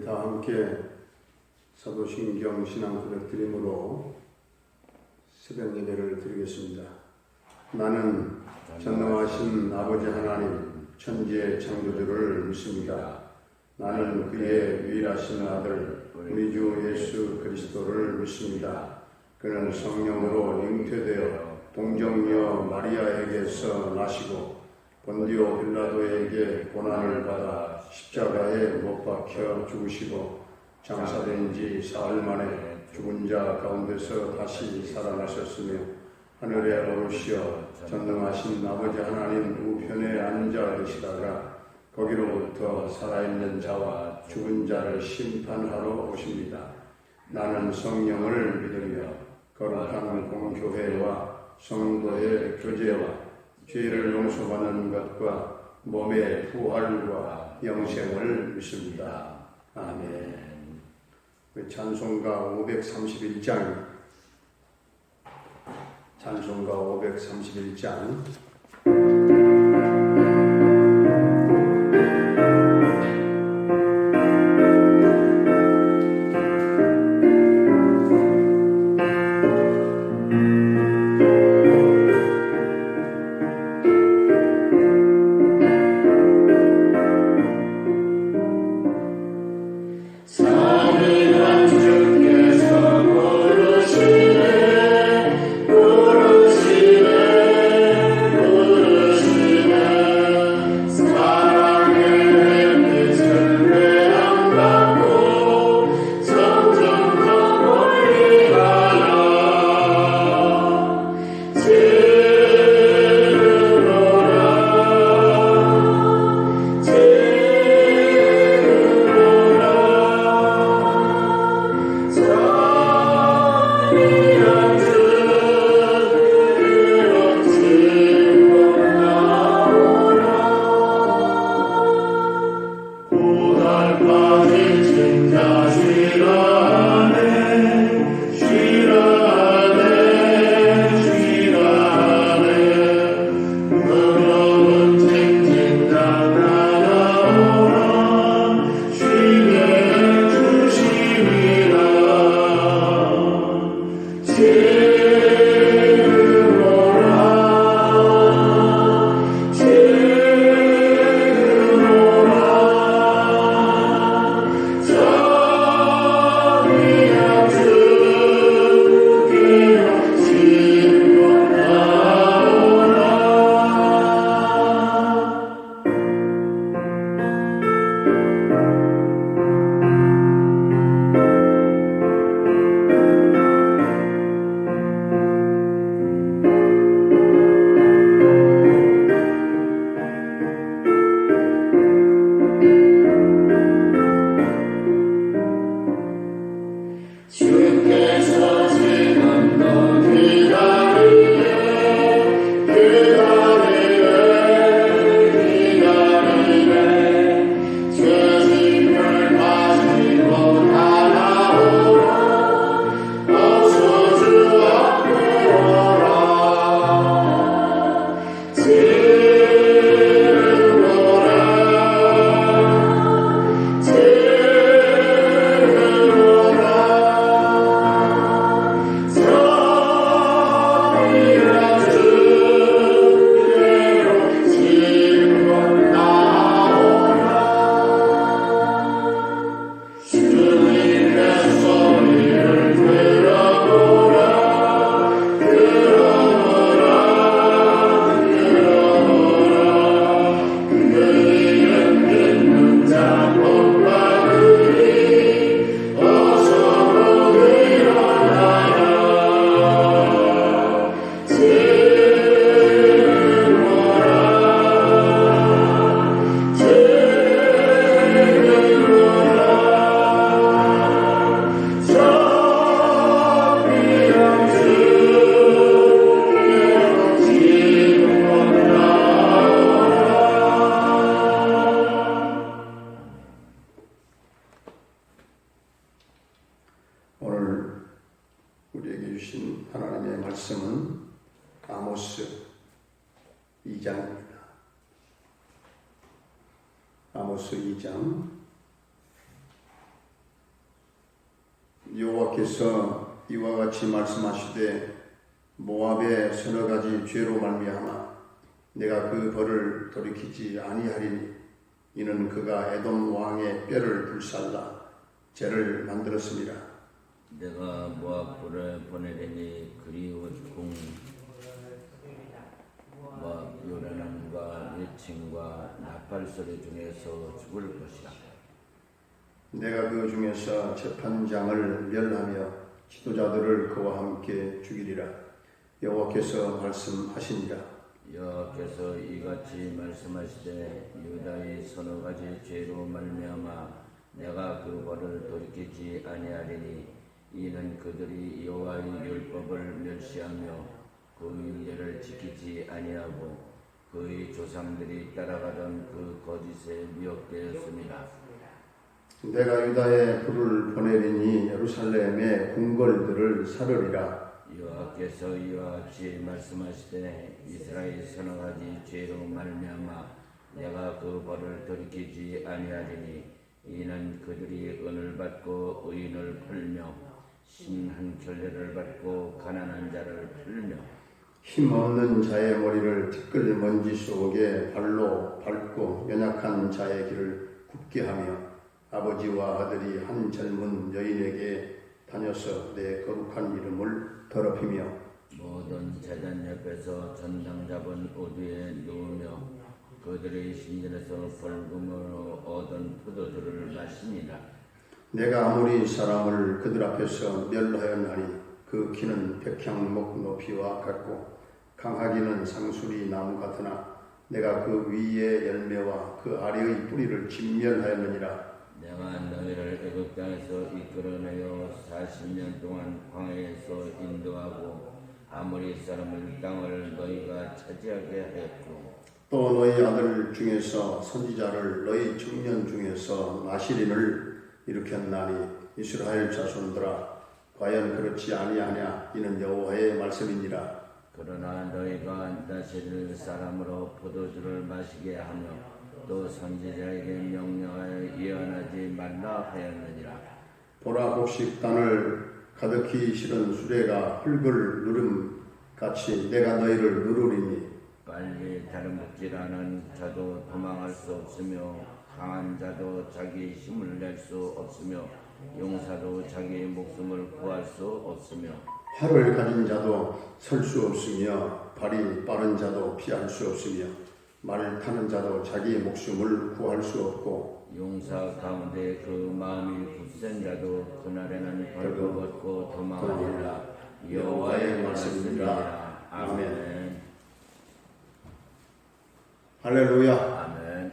다 함께 사도신경 신앙 고백 드림으로 새벽 예배를 드리겠습니다. 나는 전능하신 아버지 하나님 천지의 창조주를 믿습니다. 나는 그의 유일하신 아들 우리 주 예수 그리스도를 믿습니다. 그는 성령으로 잉태되어 동정녀 마리아에게서 나시고 본디오 빌라도에게 고난을 받아 십자가에 못 박혀 죽으시고 장사된 지 사흘 만에 죽은 자 가운데서 다시 살아나셨으며 하늘에 오르시어 전능하신 아버지 하나님 우편에 앉아 계시다가 거기로부터 살아있는 자와 죽은 자를 심판하러 오십니다. 나는 성령을 믿으며 거룩한 공교회와 성도의 교제와 죄를 용서받는 것과 몸의 부활과 영생을 믿습니다. 아멘. 찬송가 531장 찬송가 531장 우리에게 주신 하나님의 말씀은 아모스 2장입니다. 아모스 2장 여호와께서 이와 같이 말씀하시되 모압의 서너 가지 죄로 말미암아 내가 그 벌을 돌이키지 아니하리니 이는 그가 에돔 왕의 뼈를 불살라 죄를 만들었습니다. 내가 모압 불을 보내리니 그리고 모압 요란함과 외침과 나팔 소리 중에서 죽을 것이라. 내가 그 중에서 재판장을 멸하며 지도자들을 그와 함께 죽이리라. 여호와께서 말씀하시니라. 여호와께서 이같이 말씀하시되 유다의 서너 가지 죄로 말미암아 내가 그 벌을 돌이키지 아니하리니 이는 그들이 여호와의 율법을 멸시하며 그 율례를 지키지 아니하고 그의 조상들이 따라가던 그 거짓에 미혹되었습니다. 내가 유다에 불을 보내리니 예루살렘의 궁궐들을 사르리라. 여호와께서 이와 같이 말씀하시되 이스라엘 서너 가지 죄로 말미암아 내가 그 벌을 돌이키지 아니하리니 이는 그들이 은을 받고 의인을 풀며 신한 결례를 받고 가난한 자를 풀며 힘없는 자의 머리를 티끌 먼지 속에 발로 밟고 연약한 자의 길을 굽게 하며 아버지와 아들이 한 젊은 여인에게 다녀서 내 거룩한 이름을 더럽히며 모든 제단 옆에서 전당 잡은 우두에 누우며 그들의 신전에서 벌금으로 얻은 포도주를 마시니라. 내가 아무리 사람을 그들 앞에서 멸하였나니 그 키는 백향목 높이와 같고 강하기는 상수리 나무 같으나 내가 그 위의 열매와 그 아래의 뿌리를 진멸하였느니라. 내가 너희를 애굽 땅에서 이끌어내어 40년 동안 광야에서 인도하고 아모리 사람의 땅을 너희가 차지하게 하였고 또 너희 아들 중에서 선지자를 너희 청년 중에서 나시린을 일으켰나니 이스라엘 자손들아 과연 그렇지 아니하냐 이는 여호와의 말씀이니라. 그러나 너희가 나시릴 사람으로 포도주를 마시게 하며 또 선지자에게 명령하여 예언하지 말라 하였느니라. 보라 곡식단을 가득히 실은 수레가 흙을 누름 같이 내가 너희를 누르리니 빨리 다른 묵질하는 자도 도망할 수 없으며 강한 자도 자기 힘을 낼 수 없으며 용사도 자기 목숨을 구할 수 없으며 활을 가진 자도 설 수 없으며 발이 빠른 자도 피할 수 없으며 말을 타는 자도 자기 목숨을 구할 수 없고 용사 가운데 그 마음이 굳센 자도 그날에는 벌금 얻고 도망하리라. 여호와의 말씀이니라. 아멘. 할렐루야. 아멘.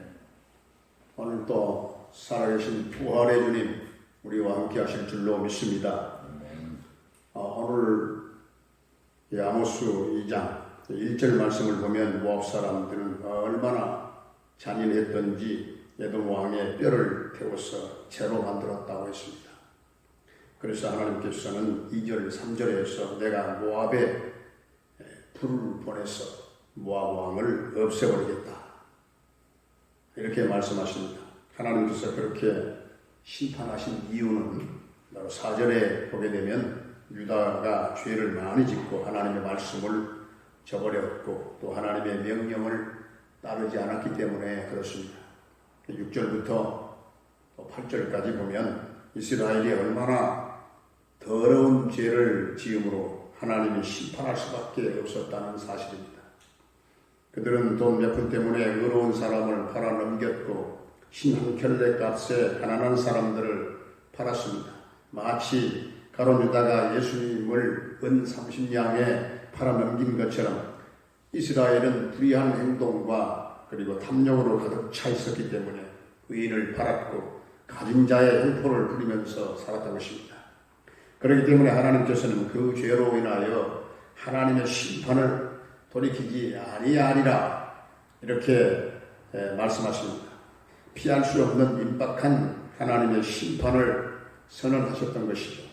오늘 또 살아계신 부활의 주님 우리와 함께 하실 줄로 믿습니다. 오늘 아모스 2장 1절 말씀을 보면 모압 사람들은 얼마나 잔인했던지 에돔 왕의 뼈를 태워서 채로 만들었다고 했습니다. 그래서 하나님께서는 2절 3절에서 내가 모압에 불을 보내서 모압 왕을 없애버리겠다 이렇게 말씀하십니다. 하나님께서 그렇게 심판하신 이유는 바로 4절에 보게 되면 유다가 죄를 많이 짓고 하나님의 말씀을 저버렸고 또 하나님의 명령을 따르지 않았기 때문에 그렇습니다. 6절부터 8절까지 보면 이스라엘이 얼마나 더러운 죄를 지음으로 하나님이 심판할 수밖에 없었다는 사실입니다. 그들은 돈 몇 푼 때문에 의로운 사람을 팔아넘겼고 신 한 켤레 값에 가난한 사람들을 팔았습니다. 마치 가룟 유다가 예수님을 은 30냥에 팔아넘긴 것처럼 이스라엘은 불의한 행동과 그리고 탐욕으로 가득 차 있었기 때문에 의인을 팔았고 가진 자의 횡포를 부리면서 살았던 것입니다. 그렇기 때문에 하나님께서는 그 죄로 인하여 하나님의 심판을 돌이키지 아니하리라 이렇게 말씀하십니다. 피할 수 없는 임박한 하나님의 심판을 선언하셨던 것이죠.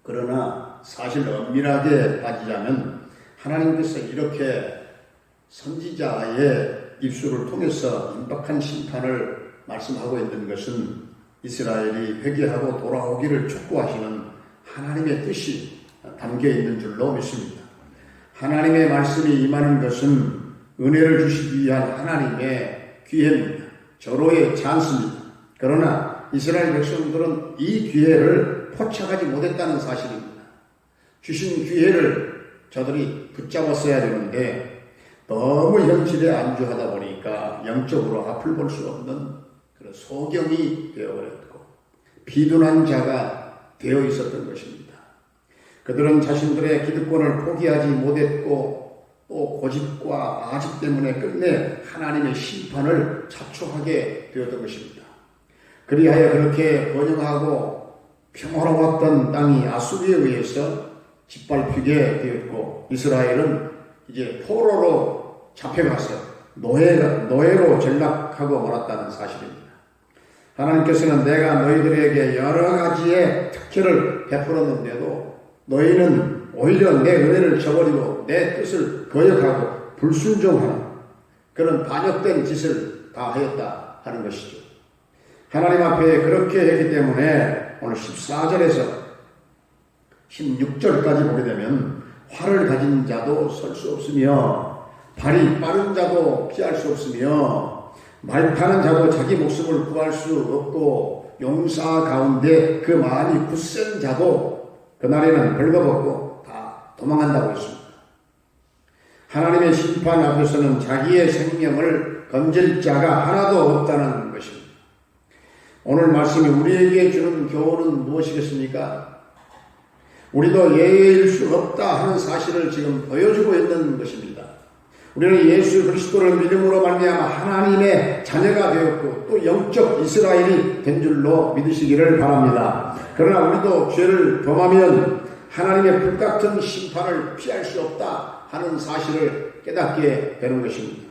그러나 사실 엄밀하게 따지자면 하나님께서 이렇게 선지자의 입술을 통해서 임박한 심판을 말씀하고 있는 것은 이스라엘이 회개하고 돌아오기를 촉구하시는 하나님의 뜻이 담겨 있는 줄로 믿습니다. 하나님의 말씀이 임하는 것은 은혜를 주시기 위한 하나님의 기회입니다. 절호의 찬스입니다. 그러나 이스라엘 백성들은 이 기회를 포착하지 못했다는 사실입니다. 주신 기회를 저들이 붙잡았어야 되는데 너무 현실에 안주하다 보니까 영적으로 앞을 볼 수 없는 그런 소경이 되어버렸고 비둔한 자가 되어 있었던 것입니다. 그들은 자신들의 기득권을 포기하지 못했고 또 고집과 아집 때문에 끝내 하나님의 심판을 자초하게 되었던 것입니다. 그리하여 그렇게 번영하고 평화로웠던 땅이 아수리에 의해서 짓밟히게 되었고 이스라엘은 이제 포로로 잡혀가서 노예로 전락하고 말았다는 사실입니다. 하나님께서는 내가 너희들에게 여러 가지의 특혜를 베풀었는데도 너희는 오히려 내 은혜를 저버리고 내 뜻을 거역하고 불순종하는 그런 반역된 짓을 다 하였다 하는 것이죠. 하나님 앞에 그렇게 했기 때문에 오늘 14절에서 16절까지 보게 되면 활을 가진 자도 설 수 없으며 발이 빠른 자도 피할 수 없으며 말 타는 자도 자기 목숨을 구할 수 없고 용사 가운데 그 많이 굳센 자도 그날에는 벌거벗고 다 도망한다고 했습니다. 하나님의 심판 앞에서는 자기의 생명을 건질 자가 하나도 없다는 것입니다. 오늘 말씀이 우리에게 주는 교훈은 무엇이겠습니까? 우리도 예외일 수 없다 하는 사실을 지금 보여주고 있는 것입니다. 우리는 예수 그리스도를 믿음으로 말미암아 하나님의 자녀가 되었고 또 영적 이스라엘이 된 줄로 믿으시기를 바랍니다. 그러나 우리도 죄를 범하면 하나님의 불같은 심판을 피할 수 없다 하는 사실을 깨닫게 되는 것입니다.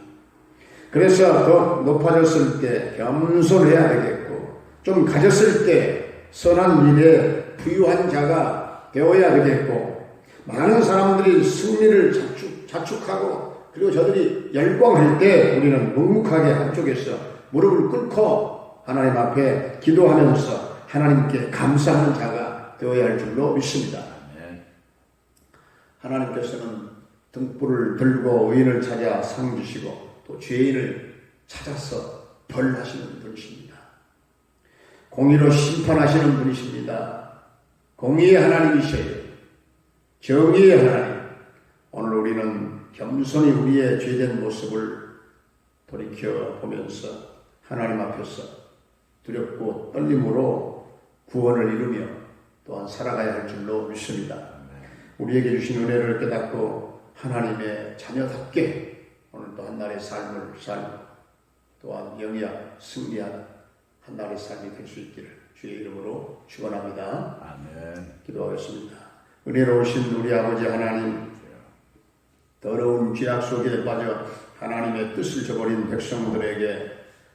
그래서 더 높아졌을 때 겸손해야 되겠고 좀 가졌을 때 선한 일에 부유한 자가 되어야 되겠고 많은 사람들이 승리를 자축하고 그리고 저들이 열광할 때 우리는 묵묵하게 한쪽에서 무릎을 꿇고 하나님 앞에 기도하면서 하나님께 감사하는 자가 되어야 할 줄로 믿습니다. 하나님께서는 등불을 들고 의인을 찾아 상 주시고 또 죄인을 찾아서 벌하시는 분이십니다. 공의로 심판하시는 분이십니다. 공의의 하나님이셔요. 정의의 하나님. 오늘 우리는 겸손히 우리의 죄된 모습을 돌이켜보면서 하나님 앞에서 두렵고 떨림으로 구원을 이루며 또한 살아가야 할 줄로 믿습니다. 우리에게 주신 은혜를 깨닫고 하나님의 자녀답게 오늘도 한 날의 삶을 살고 또한 영위하 승리하는 한 날의 삶이 될 수 있기를 주의 이름으로 축원합니다. 아멘. 기도하겠습니다. 은혜로우신 우리 아버지 하나님, 더러운 죄악 속에 빠져 하나님의 뜻을 저버린 백성들에게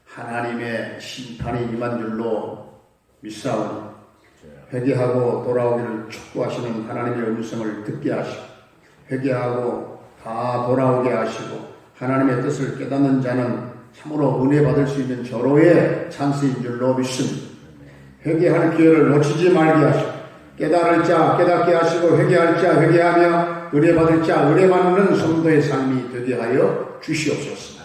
하나님의 심판이 임한 줄로 믿사오니 회개하고 돌아오기를 촉구하시는 하나님의 음성을 듣게 하시고 회개하고 다 돌아오게 하시고 하나님의 뜻을 깨닫는 자는 참으로 은혜 받을 수 있는 절호의 찬스인 줄로 믿습니다. 회개할 기회를 놓치지 말게 하시고 깨달을 자 깨닫게 하시고 회개할 자 회개하며 은혜 받을 자 은혜 받는 성도의 삶이 되게 하여 주시옵소서.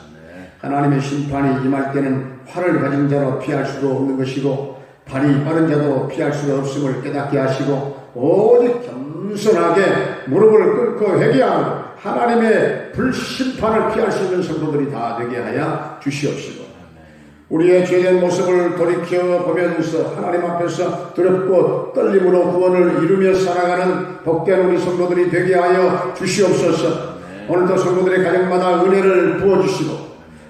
하나님의 심판이 임할 때는 활을 가진 자로 피할 수도 없는 것이고 발이 빠른 자도 피할 수가 없음을 깨닫게 하시고 오직 겸손하게 무릎을 꿇고 회개하고 하나님의 불심판을 피할 수 있는 성도들이 다 되게 하여 주시옵시고 우리의 죄된 모습을 돌이켜보면서 하나님 앞에서 두렵고 떨림으로 구원을 이루며 살아가는 복된 우리 성도들이 되게 하여 주시옵소서. 오늘도 성도들의 가정마다 은혜를 부어주시고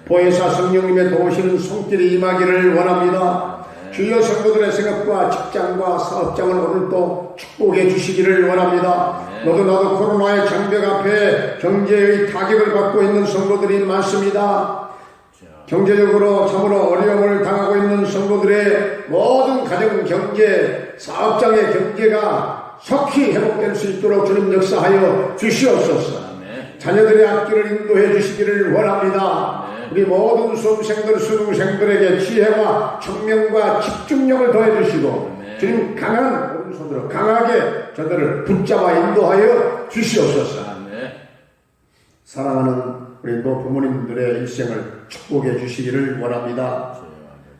보혜사 성령님의 도우시는 손길이 임하기를 원합니다. 주여 성도들의 생업과 직장과 사업장을 오늘도 축복해 주시기를 원합니다. 너도 나도 코로나의 장벽 앞에 경제의 타격을 받고 있는 성도들이 많습니다. 경제적으로 참으로 어려움을 당하고 있는 성도들의 모든 가정 경제, 사업장의 경제가 속히 회복될 수 있도록 주님 역사하여 주시옵소서. 자녀들의 앞길을 인도해 주시기를 원합니다. 우리 모든 수험생들, 수능생들에게 지혜와 청명과 집중력을 더해주시고 주님 강한 오른손으로 강하게 저들을 붙잡아 인도하여 주시옵소서. 사랑하는 우리 또 부모님들의 일생을 축복해 주시기를 원합니다.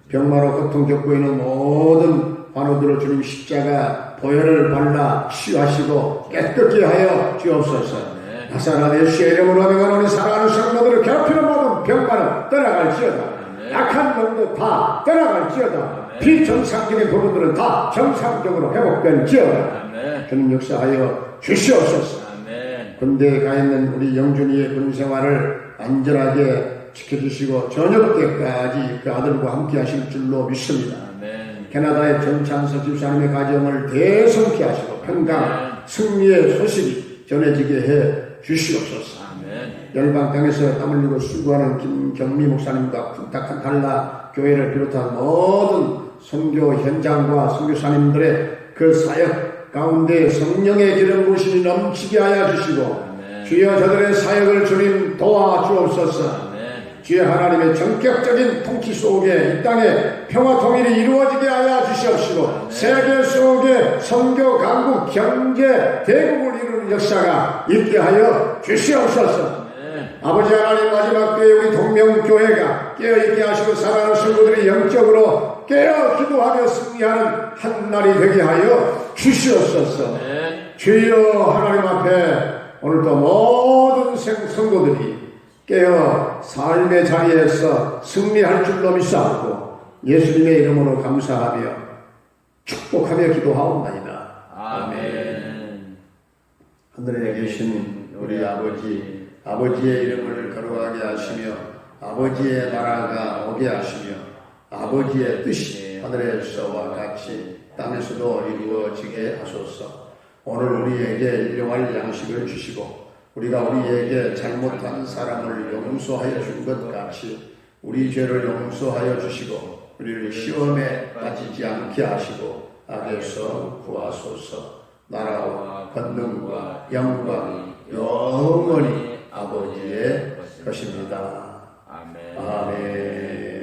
병마로 고통 겪고 있는 모든 환우들을 주님 십자가 보혈을 발라 치유하시고 깨끗게 하여 주옵소서. 나사렛 예수의 이름으로 명하노니 사랑하는 성도들을 괴롭히는 모든 병마는 떠나갈지어다. 약한 병도 다 떠나갈지어다. 비정상적인 부분들은 다 정상적으로 회복될지어다. 주님 역사하여 주시옵소서. 군대에 가 있는 우리 영준이의 군생활을 안전하게 지켜주시고 저녁 때까지 그 아들과 함께 하실 줄로 믿습니다. 캐나다의 정찬석 집사님의 가정을 대성케 하시고 평강 승리의 소식이 전해지게 해 주시옵소서. 열방 땅에서 땀 흘리고 수고하는 김경미 목사님과 군탁한 달라 교회를 비롯한 모든 선교 현장과 선교사님들의 그 사역 가운데 성령의 기름 부으심이 넘치게 하여 주시고 주여 저들의 사역을 주님 도와주옵소서. 주여 하나님의 전격적인 통치 속에 이 땅에 평화 통일이 이루어지게 하여 주시옵시고 세계 속에 선교 강국 경제 대국을 이루는 역사가 있게 하여 주시옵소서. 아버지 하나님 마지막 때에 우리 동명교회가 깨어있게 하시고 사랑하는 친구들이 영적으로 깨어 기도하며 승리하는 한 날이 되게 하여 주시옵소서. 주여 하나님 앞에 오늘도 모든 성도들이 깨어 삶의 자리에서 승리할 줄로 믿사옵고 예수님의 이름으로 감사하며 축복하며 기도하옵나이다. 아멘. 하늘에 계신 우리 아버지, 아버지의 이름을 거룩하게 하시며 아버지의 나라가 오게 하시며 아버지의 뜻이 하늘에서와 같이 땅에서도 이루어지게 하소서. 오늘 우리에게 일용할 양식을 주시고 우리가 우리에게 잘못한 사람을 용서하여 준 것 같이 우리 죄를 용서하여 주시고 우리를 시험에 빠지지 않게 하시고 악에서 구하소서. 나라와 권능과 영광이 영원히 아버지의 것입니다. 아멘.